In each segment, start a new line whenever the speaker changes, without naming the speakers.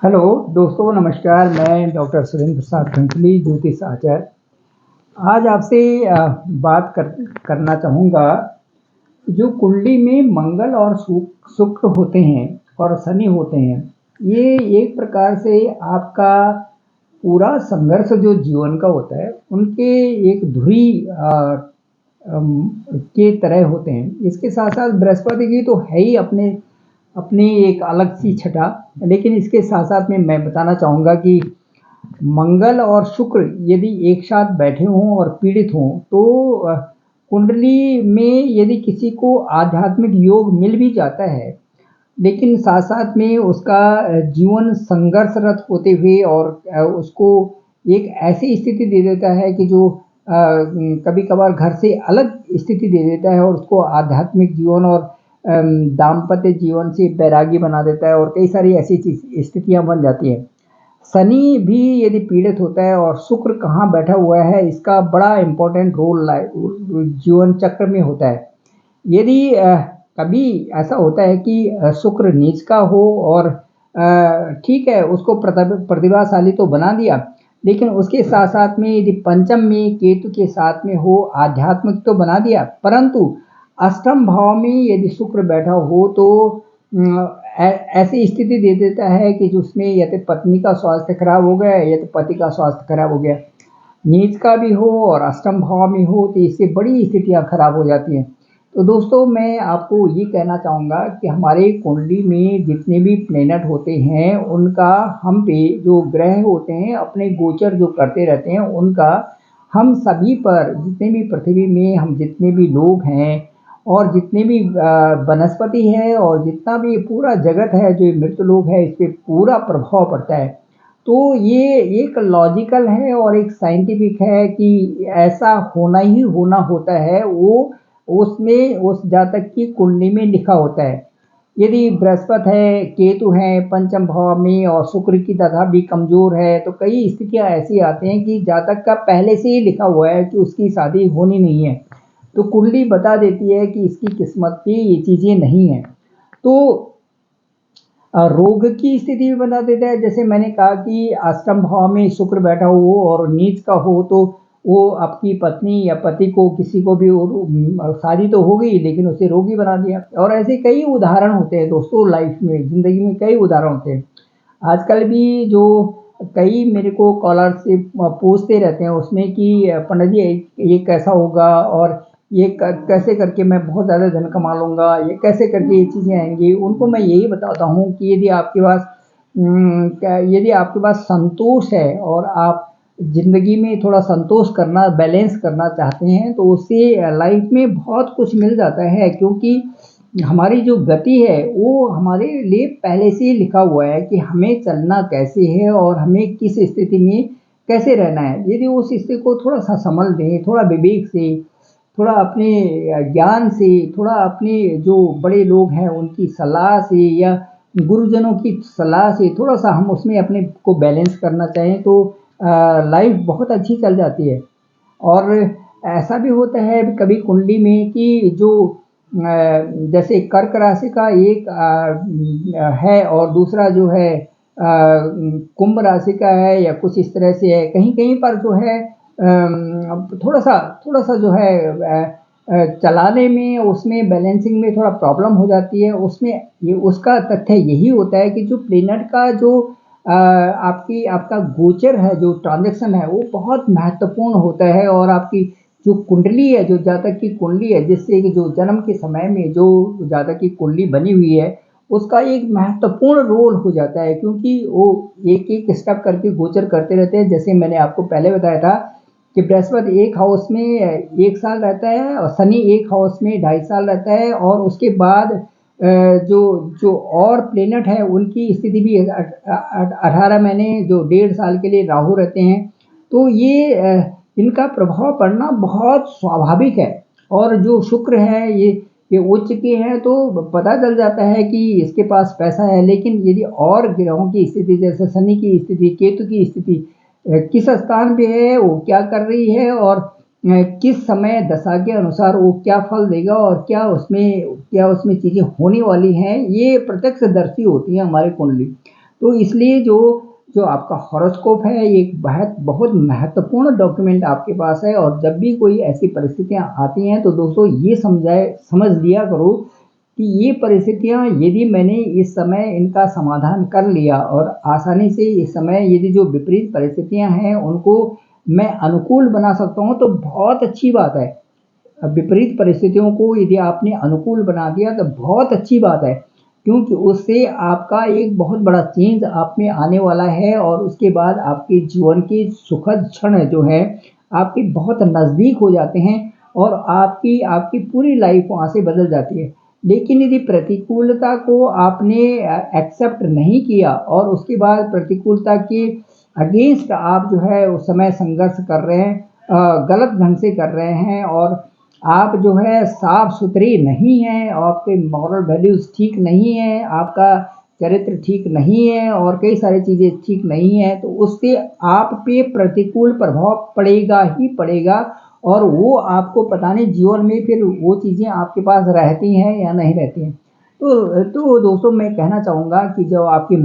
Hello दोस्तों, नमस्कार। मैं डॉक्टर सुरेंद्र प्रसाद खंचली, ज्योतिष आचार्य। आज आपसे करना चाहूँगा। जो कुंडली में मंगल और शुक्र होते हैं और शनि होते हैं, ये एक प्रकार से आपका पूरा संघर्ष जो जीवन का होता है उनके एक धुरी के तरह होते हैं। इसके साथ साथ बृहस्पति की तो है ही अपने अपनी एक अलग सी छटा, लेकिन इसके साथ साथ में मैं बताना चाहूँगा कि मंगल और शुक्र यदि एक साथ बैठे हों और पीड़ित हों तो कुंडली में यदि किसी को आध्यात्मिक योग मिल भी जाता है, लेकिन साथ साथ में उसका जीवन संघर्षरत होते हुए और उसको एक ऐसी स्थिति दे देता है कि जो कभी कभार घर से अलग स्थिति दे देता है और उसको आध्यात्मिक जीवन और दाम्पत्य जीवन से बैरागी बना देता है और कई सारी ऐसी स्थितियां बन जाती हैं। शनि भी यदि पीड़ित होता है और शुक्र कहाँ बैठा हुआ है, इसका बड़ा इम्पोर्टेंट रोल जीवन चक्र में होता है। यदि कभी ऐसा होता है कि शुक्र नीच का हो और ठीक है, उसको प्रतिभाशाली तो बना दिया, लेकिन उसके साथ साथ में यदि पंचम में केतु के साथ में हो, आध्यात्मिक तो बना दिया, परंतु अष्टम भाव में यदि शुक्र बैठा हो तो ऐसी स्थिति दे देता है कि जिसमें या तो पत्नी का स्वास्थ्य खराब हो गया या तो पति का स्वास्थ्य खराब हो गया। नीच का भी हो और अष्टम भाव में हो तो इससे बड़ी स्थितियां खराब हो जाती हैं। तो दोस्तों, मैं आपको ये कहना चाहूँगा कि हमारे कुंडली में जितने भी प्लेनेट होते हैं उनका हम पे जो ग्रह होते हैं अपने गोचर जो करते रहते हैं, उनका हम सभी पर, जितने भी पृथ्वी में हम जितने भी लोग हैं और जितने भी वनस्पति है और जितना भी पूरा जगत है जो मृत लोग है, इस पर पूरा प्रभाव पड़ता है। तो ये एक लॉजिकल है और एक साइंटिफिक है कि ऐसा होना ही होना होता है। वो उसमें उस जातक की कुंडली में लिखा होता है। यदि बृहस्पति है, केतु है पंचम भाव में और शुक्र की दशा भी कमजोर है, तो कई स्थितियां ऐसी आती हैं कि जातक का पहले से ही लिखा हुआ है कि उसकी शादी होनी नहीं है, तो कुंडली बता देती है कि इसकी किस्मत में ये चीज़ें नहीं हैं। तो रोग की स्थिति भी बता देता है। जैसे मैंने कहा कि अष्टम भाव में शुक्र बैठा हो और नीच का हो तो वो आपकी पत्नी या पति को, किसी को भी शादी तो हो गई लेकिन उसे रोगी बना दिया। और ऐसे कई उदाहरण होते हैं दोस्तों, लाइफ में, जिंदगी में कई उदाहरण होते हैं। आजकल भी जो कई मेरे को कॉलर से पूछते रहते हैं उसमें कि पंडित जी ये कैसा होगा और ये कैसे करके मैं बहुत ज़्यादा धन कमा लूँगा, ये कैसे करके ये चीज़ें आएंगी। उनको मैं यही बताता हूँ कि यदि आपके पास संतोष है और आप ज़िंदगी में थोड़ा संतोष करना, बैलेंस करना चाहते हैं, तो उससे लाइफ में बहुत कुछ मिल जाता है। क्योंकि हमारी जो गति है वो हमारे लिए पहले से ही लिखा हुआ है कि हमें चलना कैसे है और हमें किस स्थिति में कैसे रहना है। यदि उस स्थिति को थोड़ा सा संभल दें, थोड़ा विवेक से, थोड़ा अपने ज्ञान से, थोड़ा अपने जो बड़े लोग हैं उनकी सलाह से या गुरुजनों की सलाह से थोड़ा सा हम उसमें अपने को बैलेंस करना चाहें तो लाइफ बहुत अच्छी चल जाती है। और ऐसा भी होता है कभी कुंडली में कि जो जैसे कर्क राशि का एक है और दूसरा जो है कुंभ राशि का है या कुछ इस तरह से है। कहीं कहीं पर जो है थोड़ा सा जो है चलाने में, उसमें बैलेंसिंग में थोड़ा प्रॉब्लम हो जाती है। उसमें ये उसका तथ्य यही होता है कि जो प्लेनेट का जो आपका गोचर है, जो ट्रांजैक्शन है, वो बहुत महत्वपूर्ण होता है। और आपकी जो कुंडली है, जो जातक की कुंडली है, जिससे कि जो जन्म के समय में जो जातक की कुंडली बनी हुई है, उसका एक महत्वपूर्ण रोल हो जाता है। क्योंकि वो एक एक स्टेप करके गोचर करते रहते हैं। जैसे मैंने आपको पहले बताया था कि बृहस्पति एक हाउस में 1 साल रहता है और शनि एक हाउस में 2.5 साल रहता है, और उसके बाद जो जो और प्लेनेट है उनकी स्थिति भी 18 महीने, जो 1.5 साल के लिए राहु रहते हैं। तो ये इनका प्रभाव पड़ना बहुत स्वाभाविक है। और जो शुक्र है ये उच्च के हैं, तो पता चल जाता है कि इसके पास पैसा है। लेकिन यदि और ग्रहों की स्थिति, जैसे शनि की स्थिति, केतु की स्थिति किस स्थान पे है, वो क्या कर रही है और किस समय दशा के अनुसार वो क्या फल देगा और क्या उसमें चीज़ें होने वाली हैं, ये प्रत्यक्षदर्शी होती हैं हमारी कुंडली। तो इसलिए जो जो आपका हॉरोस्कोप है ये एक बहुत महत्वपूर्ण डॉक्यूमेंट आपके पास है। और जब भी कोई ऐसी परिस्थितियां आती हैं तो दोस्तों ये समझ लिया करो कि ये परिस्थितियां यदि मैंने इस समय इनका समाधान कर लिया और आसानी से इस समय यदि जो विपरीत परिस्थितियां हैं उनको मैं अनुकूल बना सकता हूं तो बहुत अच्छी बात है। विपरीत परिस्थितियों को यदि आपने अनुकूल बना दिया तो बहुत अच्छी बात है, क्योंकि उससे आपका एक बहुत बड़ा चेंज आप में आने वाला है और उसके बाद आपके जीवन के सुखद क्षण जो है आपके बहुत नज़दीक हो जाते हैं और आपकी आपकी पूरी लाइफ वहाँ से बदल जाती है। लेकिन यदि प्रतिकूलता को आपने एक्सेप्ट नहीं किया और उसके बाद प्रतिकूलता के अगेंस्ट आप जो है उस समय संघर्ष कर रहे हैं, गलत ढंग से कर रहे हैं और आप जो है साफ सुथरे नहीं हैं, आपके मॉरल वैल्यूज ठीक नहीं है, आपका चरित्र ठीक नहीं है और कई सारी चीज़ें ठीक नहीं है, तो उससे आप पे प्रतिकूल प्रभाव पड़ेगा ही पड़ेगा। और वो आपको पता नहीं जीवन में फिर वो चीज़ें आपके पास रहती हैं या नहीं रहती हैं। तो दोस्तों मैं कहना चाहूँगा कि जो आपकी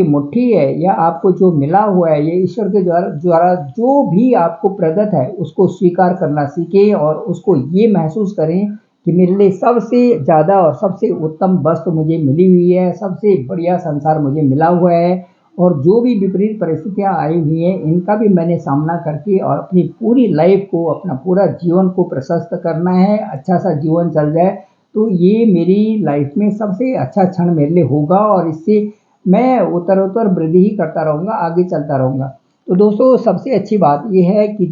मुट्ठी है या आपको जो मिला हुआ है ये ईश्वर के द्वारा द्वारा जो भी आपको प्रदत्त है उसको स्वीकार करना सीखें और उसको ये महसूस करें कि मेरे लिए सबसे ज़्यादा और सबसे उत्तम वस्तु मुझे मिली हुई है, सबसे बढ़िया संसार मुझे मिला हुआ है। और जो भी विपरीत परिस्थितियाँ आई हुई हैं इनका भी मैंने सामना करके और अपनी पूरी लाइफ को अपना पूरा जीवन को प्रशस्त करना है, अच्छा सा जीवन चल जाए तो ये मेरी लाइफ में सबसे अच्छा क्षण मेरे लिए होगा और इससे मैं उत्तरोत्तर वृद्धि ही करता रहूँगा, आगे चलता रहूँगा। तो दोस्तों सबसे अच्छी बात ये है कि अ,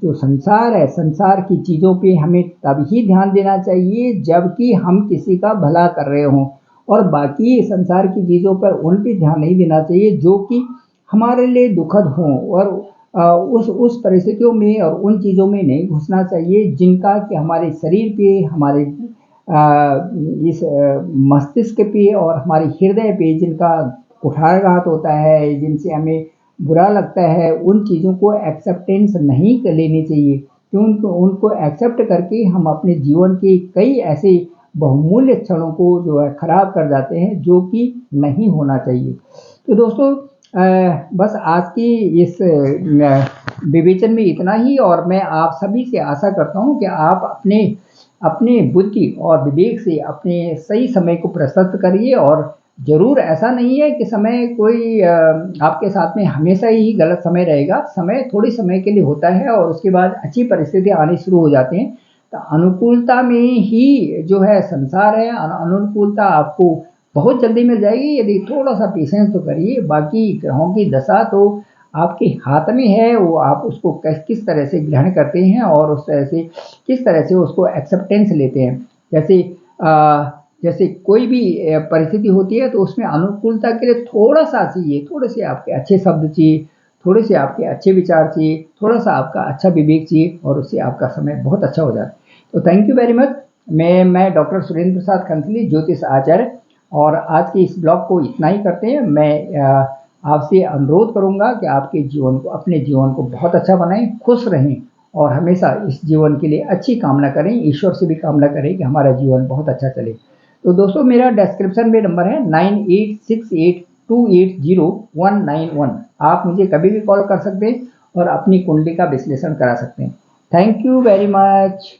जो संसार है, संसार की चीज़ों पे हमें तभी ध्यान देना चाहिए जबकि हम किसी का भला कर रहे हों, और बाकी संसार की चीज़ों पर उन पे ध्यान नहीं देना चाहिए जो कि हमारे लिए दुखद हों। और उस परिस्थितियों में और उन चीज़ों में नहीं घुसना चाहिए जिनका कि हमारे शरीर पे, हमारे इस मस्तिष्क पे और हमारे हृदय पे जिनका कुठाराघात होता है, जिनसे हमें बुरा लगता है, उन चीज़ों को एक्सेप्टेंस नहीं कर लेनी चाहिए। क्यों उनको उनको एक्सेप्ट करके हम अपने जीवन के कई ऐसे बहुमूल्य क्षणों को जो है खराब कर जाते हैं जो कि नहीं होना चाहिए। तो दोस्तों बस आज की इस विवेचन में इतना ही, और मैं आप सभी से आशा करता हूँ कि आप अपने अपने बुद्धि और विवेक से अपने सही समय को प्रशस्त करिए। और ज़रूर ऐसा नहीं है कि समय कोई आपके साथ में हमेशा ही गलत समय रहेगा। समय थोड़े समय के लिए होता है और उसके बाद अच्छी परिस्थितियाँ आनी शुरू हो जाती हैं। तो अनुकूलता में ही जो है संसार है, अनुकूलता आपको बहुत जल्दी मिल जाएगी यदि थोड़ा सा पेशेंस तो करिए। बाकी ग्रहों की दशा तो आपके हाथ में है, वो आप उसको किस तरह से ग्रहण करते हैं और उस तरह से किस तरह से उसको एक्सेप्टेंस लेते हैं। जैसे जैसे कोई भी परिस्थिति होती है तो उसमें अनुकूलता के लिए थोड़ा सा चाहिए, थोड़े से आपके अच्छे शब्द चाहिए, थोड़े से आपके अच्छे विचार चाहिए, थोड़ा सा आपका अच्छा विवेक चाहिए और उससे आपका समय बहुत अच्छा हो जाता है। तो थैंक यू वेरी मच। मैं डॉक्टर सुरेंद्र प्रसाद खंसली, ज्योतिष आचार्य, और आज के इस ब्लॉग को इतना ही करते हैं। मैं आपसे अनुरोध करूंगा कि आपके जीवन को, अपने जीवन को बहुत अच्छा बनाएं, खुश रहें और हमेशा इस जीवन के लिए अच्छी कामना करें। ईश्वर से भी कामना करें कि हमारा जीवन बहुत अच्छा चले। तो दोस्तों मेरा डिस्क्रिप्शन में नंबर है 9868280191। आप मुझे कभी भी कॉल कर सकते हैं और अपनी कुंडली का विश्लेषण करा सकते हैं। Thank you very much.